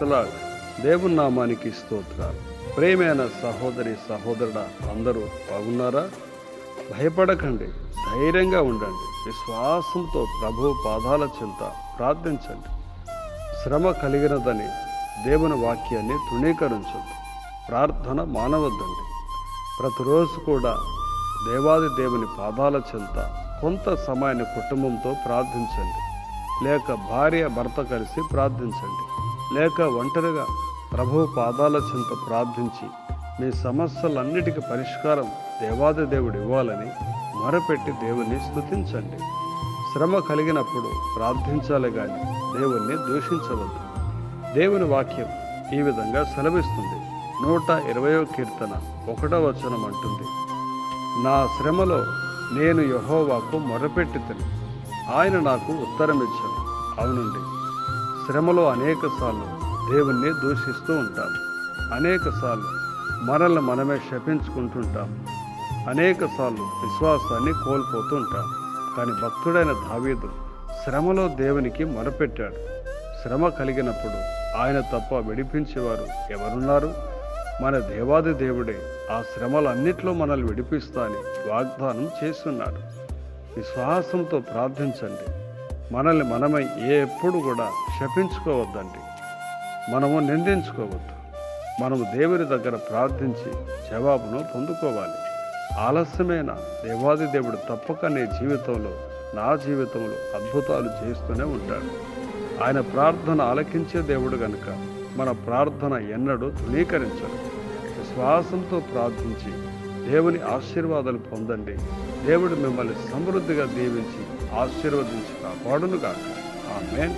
Praise the Lord. దేవుని నామానికి స్తోత్రాలు. ప్రియమైన సహోదరి సహోదరుడా, అందరూ బాగున్నారా? భయపడకండి, ధైర్యంగా ఉండండి. విశ్వాసంతో ప్రభు పాదాల చెంత ప్రార్థించండి. శ్రమ కలిగినదని దేవుని వాక్యాన్ని తృణీకరించండి. ప్రార్థన మానవద్దండి. ప్రతిరోజు కూడా దేవాది దేవుని పాదాల చెంత కొంత సమయాన్ని కుటుంబంతో ప్రార్థించండి. లేక భార్య భర్త కలిసి ప్రార్థించండి. లేక ఒంటరిగా ప్రభు పాదాల చెంత ప్రార్థించి మీ సమస్యలన్నిటికీ పరిష్కారం దేవాది దేవుడు ఇవ్వాలని మొరపెట్టి దేవుణ్ణి స్తుతించండి. శ్రమ కలిగినప్పుడు ప్రార్థించాలి కానీ దేవుణ్ణి దూషించవద్దు. దేవుని వాక్యం ఈ విధంగా సెలవిస్తుంది. 120వ కీర్తన 1వ వచనం అంటుంది, నా శ్రమలో నేను యెహోవాకు మొరపెట్టితిని, ఆయన నాకు ఉత్తరమిచ్చాను. అవునండి, శ్రమలో అనేకసార్లు దేవుణ్ణి దూషిస్తూ ఉంటాం. అనేకసార్లు మనల్ని మనమే శపించుకుంటుంటాం. అనేకసార్లు విశ్వాసాన్ని కోల్పోతూ ఉంటాం. కానీ భక్తుడైన దావీదు శ్రమలో దేవునికి మొరపెట్టాడు. శ్రమ కలిగినప్పుడు ఆయన తప్ప విడిపించేవారు ఎవరున్నారు? మన దేవాది దేవుడే ఆ శ్రమలన్నిట్లో మనల్ని విడిపిస్తా అని వాగ్దానం చేస్తున్నాడు. విశ్వాసంతో ప్రార్థించండి. మనల్ని మనమై ఎప్పుడు కూడా శపించుకోవద్దండి. మనము నిందించుకోవద్దు. మనము దేవుని దగ్గర ప్రార్థించి జవాబును పొందుకోవాలి. ఆలస్యమైన దేవాది దేవుడు తప్పక నీ జీవితంలో, నా జీవితంలో అద్భుతాలు చేస్తూనే ఉంటాడు. ఆయన ప్రార్థన ఆలకించే దేవుడు కనుక మన ప్రార్థన ఎన్నడూ తృణీకరించడు. విశ్వాసంతో ప్రార్థించి దేవుని ఆశీర్వాదాలు పొందండి. దేవుడు మిమ్మల్ని సమృద్ధిగా దీవించి ఆశీర్వదించి కాపాడునుగాక. ఆమేన్.